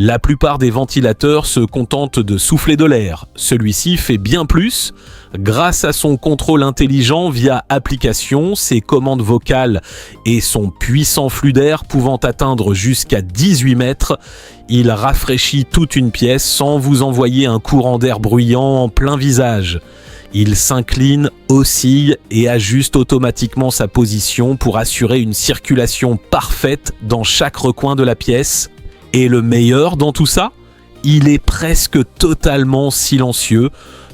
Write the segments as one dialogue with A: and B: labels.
A: La plupart des ventilateurs se contentent de souffler de l'air. Celui-ci fait bien plus. Grâce à son contrôle intelligent via application, ses commandes vocales et son puissant flux d'air pouvant atteindre jusqu'à 18 mètres, il rafraîchit toute une pièce sans vous envoyer un courant d'air bruyant en plein visage. Il s'incline, oscille et ajuste automatiquement sa position pour assurer une circulation parfaite dans chaque recoin de la pièce. Et le meilleur dans tout ça, il est presque totalement silencieux.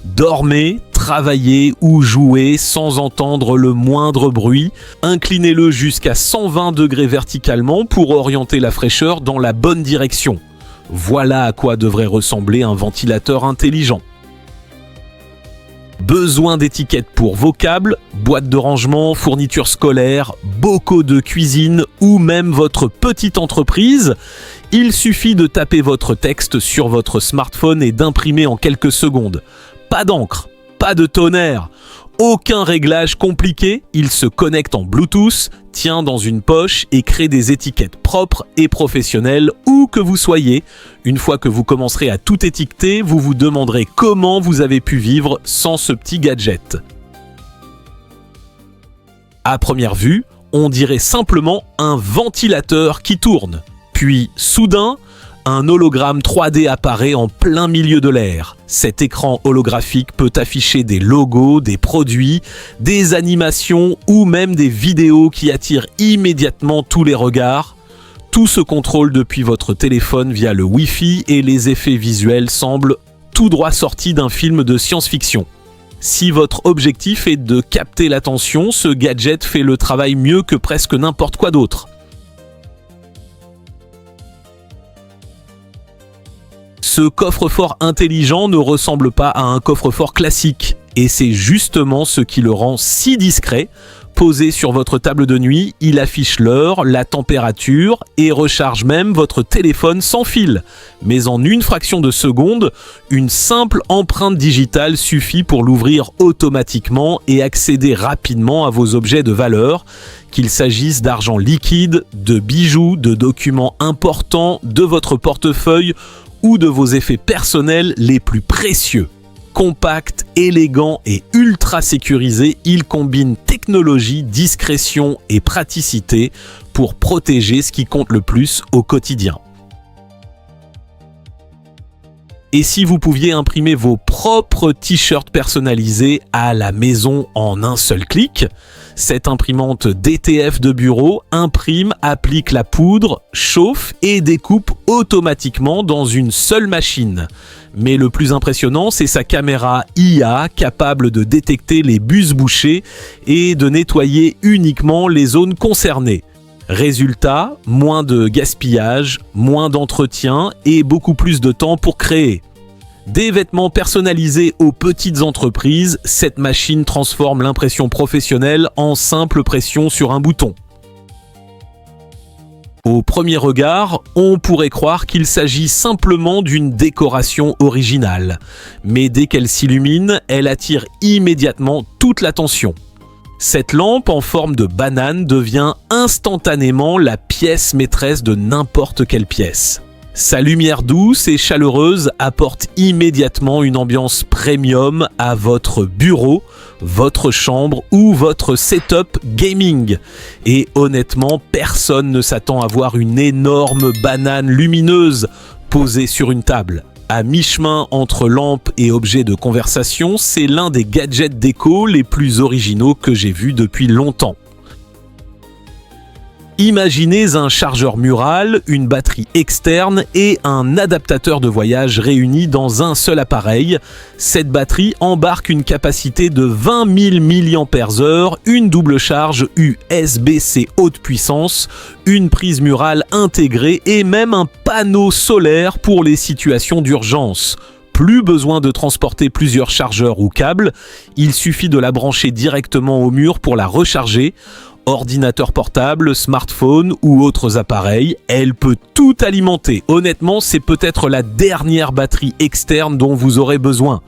A: Dormez, travaillez ou jouez sans entendre le moindre bruit. Inclinez-le jusqu'à 120 degrés verticalement pour orienter la fraîcheur dans la bonne direction. Voilà à quoi devrait ressembler un ventilateur intelligent. Besoin d'étiquettes pour vos câbles, boîtes de rangement, fournitures scolaires, bocaux de cuisine ou même votre petite entreprise. Il suffit de taper votre texte sur votre smartphone et d'imprimer en quelques secondes. Pas d'encre, pas de tonnerre, aucun réglage compliqué, il se connecte en Bluetooth, tient dans une poche et crée des étiquettes propres et professionnelles où que vous soyez. Une fois que vous commencerez à tout étiqueter, vous vous demanderez comment vous avez pu vivre sans ce petit gadget. À première vue, on dirait simplement un ventilateur qui tourne. Puis, soudain, un hologramme 3D apparaît en plein milieu de l'air. Cet écran holographique peut afficher des logos, des produits, des animations ou même des vidéos qui attirent immédiatement tous les regards. Tout se contrôle depuis votre téléphone via le Wi-Fi et les effets visuels semblent tout droit sortis d'un film de science-fiction. Si votre objectif est de capter l'attention, ce gadget fait le travail mieux que presque n'importe quoi d'autre. Ce coffre-fort intelligent ne ressemble pas à un coffre-fort classique et c'est justement ce qui le rend si discret. Posé sur votre table de nuit, il affiche l'heure, la température et recharge même votre téléphone sans fil. Mais en une fraction de seconde, une simple empreinte digitale suffit pour l'ouvrir automatiquement et accéder rapidement à vos objets de valeur, qu'il s'agisse d'argent liquide, de bijoux, de documents importants, de votre portefeuille ou de vos effets personnels les plus précieux. Compact, élégant et ultra sécurisé, il combine technologie, discrétion et praticité pour protéger ce qui compte le plus au quotidien. Et si vous pouviez imprimer vos propres t-shirts personnalisés à la maison en un seul clic, cette imprimante DTF de bureau imprime, applique la poudre, chauffe et découpe automatiquement dans une seule machine. Mais le plus impressionnant, c'est sa caméra IA capable de détecter les bus bouchés et de nettoyer uniquement les zones concernées. Résultat, moins de gaspillage, moins d'entretien et beaucoup plus de temps pour créer. Des vêtements personnalisés aux petites entreprises, cette machine transforme l'impression professionnelle en simple pression sur un bouton. Au premier regard, on pourrait croire qu'il s'agit simplement d'une décoration originale. Mais dès qu'elle s'illumine, elle attire immédiatement toute l'attention. Cette lampe en forme de banane devient instantanément la pièce maîtresse de n'importe quelle pièce. Sa lumière douce et chaleureuse apporte immédiatement une ambiance premium à votre bureau, votre chambre ou votre setup gaming. Et honnêtement, personne ne s'attend à voir une énorme banane lumineuse posée sur une table. À mi-chemin entre lampe et objet de conversation, c'est l'un des gadgets déco les plus originaux que j'ai vus depuis longtemps. Imaginez un chargeur mural, une batterie externe et un adaptateur de voyage réunis dans un seul appareil. Cette batterie embarque une capacité de 20 000 mAh, une double charge USB-C haute puissance, une prise murale intégrée et même un panneau solaire pour les situations d'urgence. Plus besoin de transporter plusieurs chargeurs ou câbles, il suffit de la brancher directement au mur pour la recharger. Ordinateur portable, smartphone ou autres appareils, elle peut tout alimenter. Honnêtement, c'est peut-être la dernière batterie externe dont vous aurez besoin.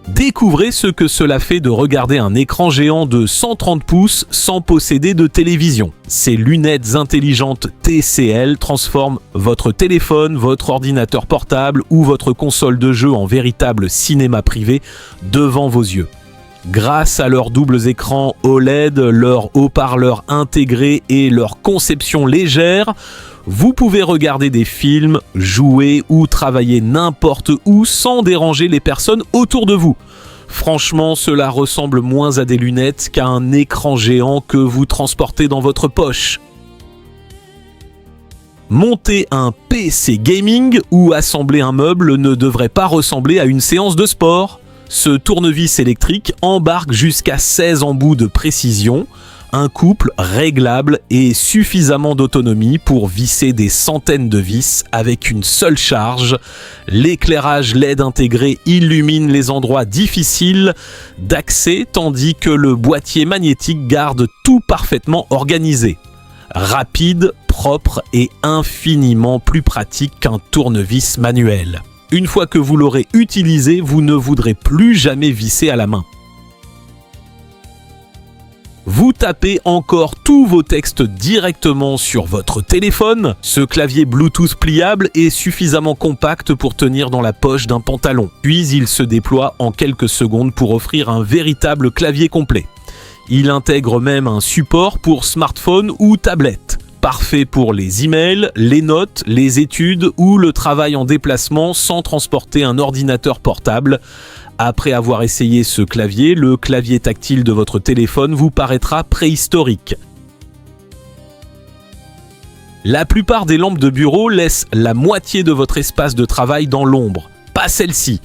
A: Découvrez ce que cela fait de regarder un écran géant de 130 pouces sans posséder de télévision. Ces lunettes intelligentes TCL transforment votre téléphone, votre ordinateur portable ou votre console de jeu en véritable cinéma privé devant vos yeux. Grâce à leurs doubles écrans OLED, leurs haut-parleurs intégrés et leur conception légère, vous pouvez regarder des films, jouer ou travailler n'importe où sans déranger les personnes autour de vous. Franchement, cela ressemble moins à des lunettes qu'à un écran géant que vous transportez dans votre poche. Monter un PC gaming ou assembler un meuble ne devrait pas ressembler à une séance de sport. Ce tournevis électrique embarque jusqu'à 16 embouts de précision, un couple réglable et suffisamment d'autonomie pour visser des centaines de vis avec une seule charge. L'éclairage LED intégré illumine les endroits difficiles d'accès tandis que le boîtier magnétique garde tout parfaitement organisé. Rapide, propre et infiniment plus pratique qu'un tournevis manuel. Une fois que vous l'aurez utilisé, vous ne voudrez plus jamais visser à la main. Vous tapez encore tous vos textes directement sur votre téléphone. Ce clavier Bluetooth pliable est suffisamment compact pour tenir dans la poche d'un pantalon. Puis il se déploie en quelques secondes pour offrir un véritable clavier complet. Il intègre même un support pour smartphone ou tablette. Parfait pour les emails, les notes, les études ou le travail en déplacement sans transporter un ordinateur portable. Après avoir essayé ce clavier, le clavier tactile de votre téléphone vous paraîtra préhistorique. La plupart des lampes de bureau laissent la moitié de votre espace de travail dans l'ombre. Pas celle-ci.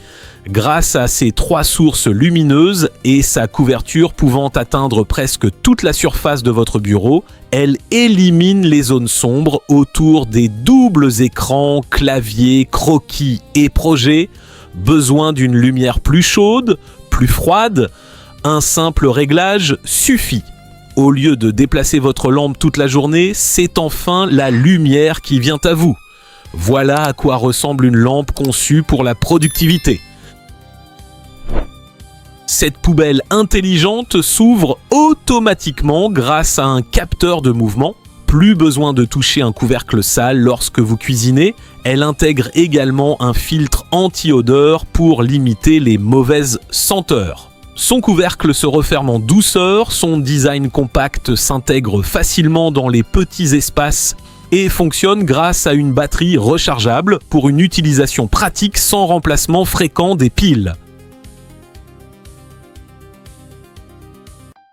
A: Grâce à ses 3 sources lumineuses et sa couverture pouvant atteindre presque toute la surface de votre bureau, elle élimine les zones sombres autour des doubles écrans, claviers, croquis et projets. Besoin d'une lumière plus chaude, plus froide? Un simple réglage suffit. Au lieu de déplacer votre lampe toute la journée, c'est enfin la lumière qui vient à vous. Voilà à quoi ressemble une lampe conçue pour la productivité. Cette poubelle intelligente s'ouvre automatiquement grâce à un capteur de mouvement. Plus besoin de toucher un couvercle sale lorsque vous cuisinez. Elle intègre également un filtre anti-odeur pour limiter les mauvaises senteurs. Son couvercle se referme en douceur, son design compact s'intègre facilement dans les petits espaces et fonctionne grâce à une batterie rechargeable pour une utilisation pratique sans remplacement fréquent des piles.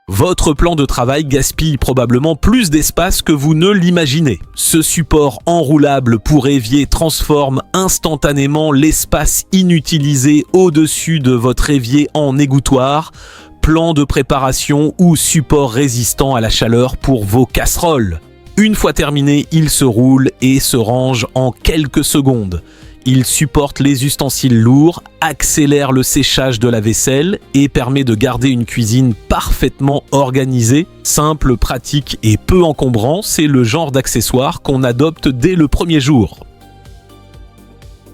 A: Votre plan de travail gaspille probablement plus d'espace que vous ne l'imaginez. Ce support enroulable pour évier transforme instantanément l'espace inutilisé au-dessus de votre évier en égouttoir, plan de préparation ou support résistant à la chaleur pour vos casseroles. Une fois terminé, il se roule et se range en quelques secondes. Il supporte les ustensiles lourds, accélère le séchage de la vaisselle et permet de garder une cuisine parfaitement organisée. Simple, pratique et peu encombrant, c'est le genre d'accessoire qu'on adopte dès le premier jour.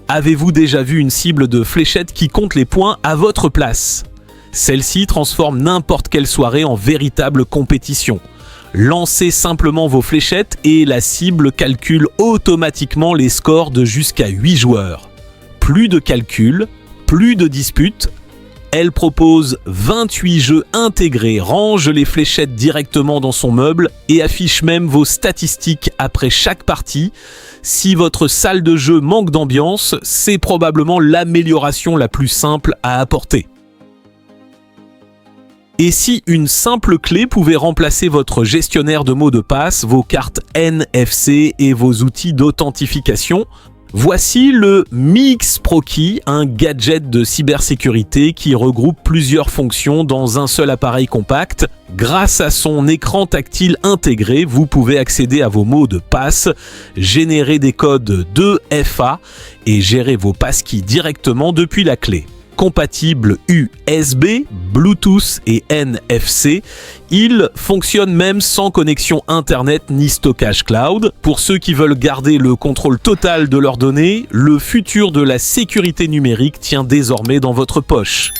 A: Avez-vous déjà vu une cible de fléchette qui compte les points à votre place? Celle-ci transforme n'importe quelle soirée en véritable compétition. Lancez simplement vos fléchettes et la cible calcule automatiquement les scores de jusqu'à 8 joueurs. Plus de calcul, plus de disputes. Elle propose 28 jeux intégrés, range les fléchettes directement dans son meuble et affiche même vos statistiques après chaque partie. Si votre salle de jeu manque d'ambiance, c'est probablement l'amélioration la plus simple à apporter. Et si une simple clé pouvait remplacer votre gestionnaire de mots de passe, vos cartes NFC et vos outils d'authentification? Voici le Mi X Pro Key, un gadget de cybersécurité qui regroupe plusieurs fonctions dans un seul appareil compact. Grâce à son écran tactile intégré, vous pouvez accéder à vos mots de passe, générer des codes 2FA et gérer vos passkeys directement depuis la clé. Compatible USB, Bluetooth et NFC, il fonctionne même sans connexion Internet ni stockage cloud. Pour ceux qui veulent garder le contrôle total de leurs données, le futur de la sécurité numérique tient désormais dans votre poche.